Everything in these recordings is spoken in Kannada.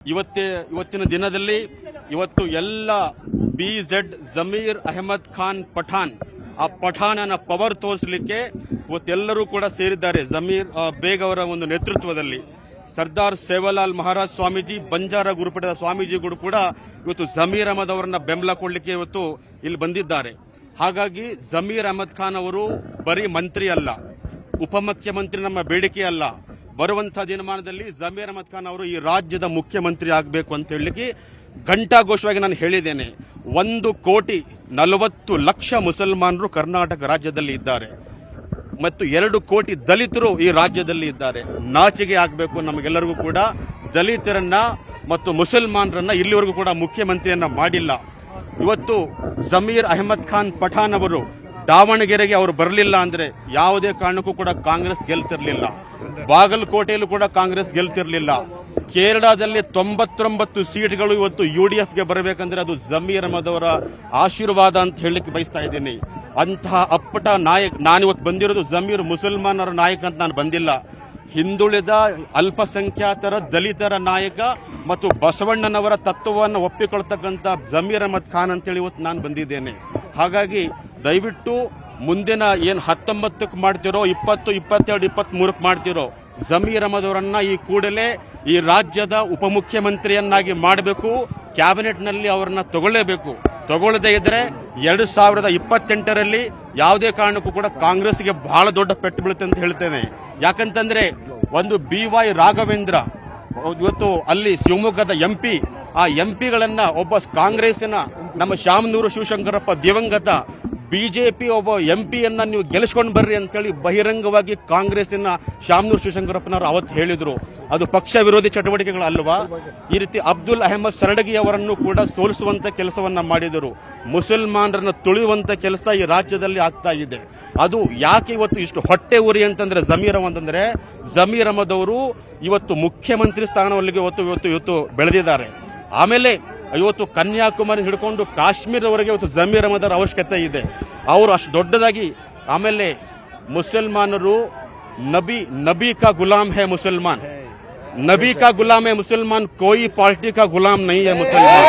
ಇವತ್ತಿನ ದಿನದಲ್ಲಿ ಇವತ್ತು ಎಲ್ಲ BZ ಜಮೀರ್ ಅಹಮದ್ ಖಾನ್ ಪಠಾನ್ ಆ ಪಠಾನನ ಪವರ್ ತೋರಿಸಲಿಕ್ಕೆ ಇವತ್ತೆಲ್ಲರೂ ಕೂಡ ಸೇರಿದ್ದಾರೆ. ಜಮೀರ್ ಬೇಗ್ ಅವರ ಒಂದು ನೇತೃತ್ವದಲ್ಲಿ ಸರ್ದಾರ್ ಸೇವಾಲಾಲ್ ಮಹಾರಾಜ್ ಸ್ವಾಮೀಜಿ, ಬಂಜಾರ ಗುರುಪೀಠದ ಸ್ವಾಮೀಜಿಗಳು ಕೂಡ ಇವತ್ತು ಜಮೀರ್ ಅಹಮದ್ ಅವರನ್ನ ಬೆಂಬಲ ಕೊಡಲಿಕ್ಕೆ ಇವತ್ತು ಇಲ್ಲಿ ಬಂದಿದ್ದಾರೆ. ಹಾಗಾಗಿ ಜಮೀರ್ ಅಹಮದ್ ಖಾನ್ ಅವರು ಬರೀ ಮಂತ್ರಿ ಅಲ್ಲ, ಉಪಮುಖ್ಯಮಂತ್ರಿ ನಮ್ಮ ಬೇಡಿಕೆ ಅಲ್ಲ. ಬರುವಂತಹ ದಿನಮಾನದಲ್ಲಿ ಜಮೀರ್ ಅಹಮದ್ ಖಾನ್ ಅವರು ಈ ರಾಜ್ಯದ ಮುಖ್ಯಮಂತ್ರಿ ಆಗಬೇಕು ಅಂತ ಹೇಳಲಿಕ್ಕೆ ಘಂಟಾಘೋಷವಾಗಿ ನಾನು ಹೇಳಿದ್ದೇನೆ. 1,40,00,000 ಮುಸಲ್ಮಾನರು ಕರ್ನಾಟಕ ರಾಜ್ಯದಲ್ಲಿ ಇದ್ದಾರೆ ಮತ್ತು 2 ಕೋಟಿ ದಲಿತರು ಈ ರಾಜ್ಯದಲ್ಲಿ ಇದ್ದಾರೆ. ನಾಚಿಕೆ ಆಗಬೇಕು ನಮಗೆಲ್ಲರಿಗೂ ಕೂಡ. ದಲಿತರನ್ನ ಮತ್ತು ಮುಸಲ್ಮಾನರನ್ನ ಇಲ್ಲಿವರೆಗೂ ಕೂಡ ಮುಖ್ಯಮಂತ್ರಿಯನ್ನ ಮಾಡಿಲ್ಲ. ಇವತ್ತು ಜಮೀರ್ ಅಹಮದ್ ಖಾನ್ ಪಠಾನ್ ಅವರು ದಾವಣಗೆರೆಗೆ ಅವರು ಬರಲಿಲ್ಲ ಅಂದ್ರೆ ಯಾವುದೇ ಕಾರಣಕ್ಕೂ ಕೂಡ ಕಾಂಗ್ರೆಸ್ ಗೆಲ್ತಿರ್ಲಿಲ್ಲ. ಬಾಗಲಕೋಟೆಯಲ್ಲೂ ಕೂಡ ಕಾಂಗ್ರೆಸ್ ಗೆಲ್ತಿರ್ಲಿಲ್ಲ. ಕೇರಳದಲ್ಲಿ 99 ಸೀಟ್ಗಳು ಇವತ್ತು UDFಗೆ ಬರಬೇಕಂದ್ರೆ ಅದು ಜಮೀರ್ ಅಹಮದ್ ಅವರ ಆಶೀರ್ವಾದ ಅಂತ ಹೇಳಲಿಕ್ಕೆ ಬಯಸ್ತಾ ಇದ್ದೀನಿ. ಅಂತಹ ಅಪ್ಪಟ ನಾಯಕ ನಾನಿವತ್ತು ಬಂದಿರೋದು. ಜಮೀರ್ ಮುಸಲ್ಮಾನರ ನಾಯಕ ಅಂತ ನಾನು ಬಂದಿಲ್ಲ, ಹಿಂದುಳಿದ ಅಲ್ಪಸಂಖ್ಯಾತರ ದಲಿತರ ನಾಯಕ ಮತ್ತು ಬಸವಣ್ಣನವರ ತತ್ವವನ್ನು ಒಪ್ಪಿಕೊಳ್ತಕ್ಕಂಥ ಜಮೀರ್ ಅಹಮದ್ ಖಾನ್ ಅಂತೇಳಿ ಇವತ್ತು ನಾನು ಬಂದಿದ್ದೇನೆ. ಹಾಗಾಗಿ ದಯವಿಟ್ಟು ಮುಂದಿನ ಏನು 19ಕ್ಕೆ ಮಾಡ್ತಿರೋ, 20, 22, 23ಕ್ಕೆ ಮಾಡ್ತಿರೋ ಜಮೀರ್ ಅಹಮದ್ ಅವರನ್ನ ಈ ಕೂಡಲೇ ಈ ರಾಜ್ಯದ ಉಪಮುಖ್ಯಮಂತ್ರಿಯನ್ನಾಗಿ ಮಾಡಬೇಕು. ಕ್ಯಾಬಿನೆಟ್ನಲ್ಲಿ ಅವರನ್ನ ತಗೊಳ್ಳೇಬೇಕು. ತಗೊಳ್ಳದೇ ಇದ್ರೆ 2028ರಲ್ಲಿ ಯಾವುದೇ ಕಾರಣಕ್ಕೂ ಕೂಡ ಕಾಂಗ್ರೆಸ್ಗೆ ಬಹಳ ದೊಡ್ಡ ಪೆಟ್ಟು ಬೀಳುತ್ತೆ ಅಂತ ಹೇಳ್ತೇನೆ. ಯಾಕಂತಂದ್ರೆ ಒಂದು BY ರಾಘವೇಂದ್ರ ಇವತ್ತು ಅಲ್ಲಿ ಶಿವಮೊಗ್ಗದ MP, ಆ MPಗಳನ್ನ ಒಬ್ಬ ಕಾಂಗ್ರೆಸ್ಸಿನ ನಮ್ಮ ಶಾಮನೂರು ಶಿವಶಂಕರಪ್ಪ ದಿವಂಗತ BJP ಒಬ್ಬ MPಯನ್ನ ನೀವು ಗೆಲ್ಲಿಸ್ಕೊಂಡು ಬರ್ರಿ ಅಂತೇಳಿ ಬಹಿರಂಗವಾಗಿ ಕಾಂಗ್ರೆಸ್ಸಿನ ಶಾಮನೂರು ಶಿವಶಂಕರಪ್ಪನವರು ಅವತ್ತು ಹೇಳಿದ್ರು. ಅದು ಪಕ್ಷ ವಿರೋಧಿ ಚಟುವಟಿಕೆಗಳಲ್ವಾ? ಈ ರೀತಿ ಅಬ್ದುಲ್ ಅಹಮದ್ ಸರಡಗಿ ಅವರನ್ನು ಕೂಡ ಸೋಲಿಸುವಂತ ಕೆಲಸವನ್ನ ಮಾಡಿದರು. ಮುಸಲ್ಮಾನರನ್ನ ತುಳಿಯುವಂತ ಕೆಲಸ ಈ ರಾಜ್ಯದಲ್ಲಿ ಆಗ್ತಾ ಇದೆ. ಅದು ಯಾಕೆ ಇವತ್ತು ಇಷ್ಟು ಹೊಟ್ಟೆ ಉರಿ ಅಂತಂದ್ರೆ ಜಮೀರ್ ಅಹಮದ್ ಅವರು ಇವತ್ತು ಮುಖ್ಯಮಂತ್ರಿ ಸ್ಥಾನವಲ್ಲಿಗೆ ಇವತ್ತು ಬೆಳೆದಿದ್ದಾರೆ. ಆಮೇಲೆ ಇವತ್ತು ಕನ್ಯಾಕುಮಾರಿ ಹಿಡ್ಕೊಂಡು ಕಾಶ್ಮೀರವರೆಗೆ ಇವತ್ತು ಜಮೀರ್ ಅಹಮದ್ ಅವರ ಅವಶ್ಯಕತೆ ಇದೆ. ಅವರು ಅಷ್ಟು ದೊಡ್ಡದಾಗಿ. ಆಮೇಲೆ ಮುಸಲ್ಮಾನರು ನಬಿ ಕಾ ಗುಲಾಮ್ ಹೈ ಮುಸಲ್ಮಾನ್, ನಬಿ ಕಾ ಗುಲಾಮ್ ಹೈ ಮುಸಲ್ಮಾನ್, ಕೋಯಿ ಪಾರ್ಟಿ ಕಾ ಗುಲಾಮ್ नहीं है मुसलमान.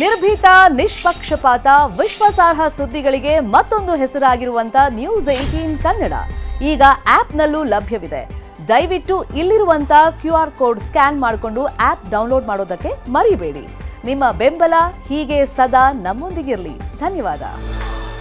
ನಿರ್ಭೀತ, ನಿಷ್ಪಕ್ಷಪಾತ, ವಿಶ್ವಾಸಾರ್ಹ ಸುದ್ದಿಗಳಿಗೆ ಮತ್ತೊಂದು ಹೆಸರಾಗಿರುವಂತ News18 ಕನ್ನಡ ಈಗ ಆಪ್ನಲ್ಲೂ ಲಭ್ಯವಿದೆ. ದಯವಿಟ್ಟು ಇಲ್ಲಿರುವಂತ QR ಕೋಡ್ ಸ್ಕ್ಯಾನ್ ಮಾಡಿಕೊಂಡು ಆಪ್ ಡೌನ್ಲೋಡ್ ಮಾಡೋದಕ್ಕೆ ಮರಿಬೇಡಿ. ನಿಮ್ಮ ಬೆಂಬಲ ಹೀಗೆ ಸದಾ ನಮ್ಮೊಂದಿಗಿರಲಿ. ಧನ್ಯವಾದ.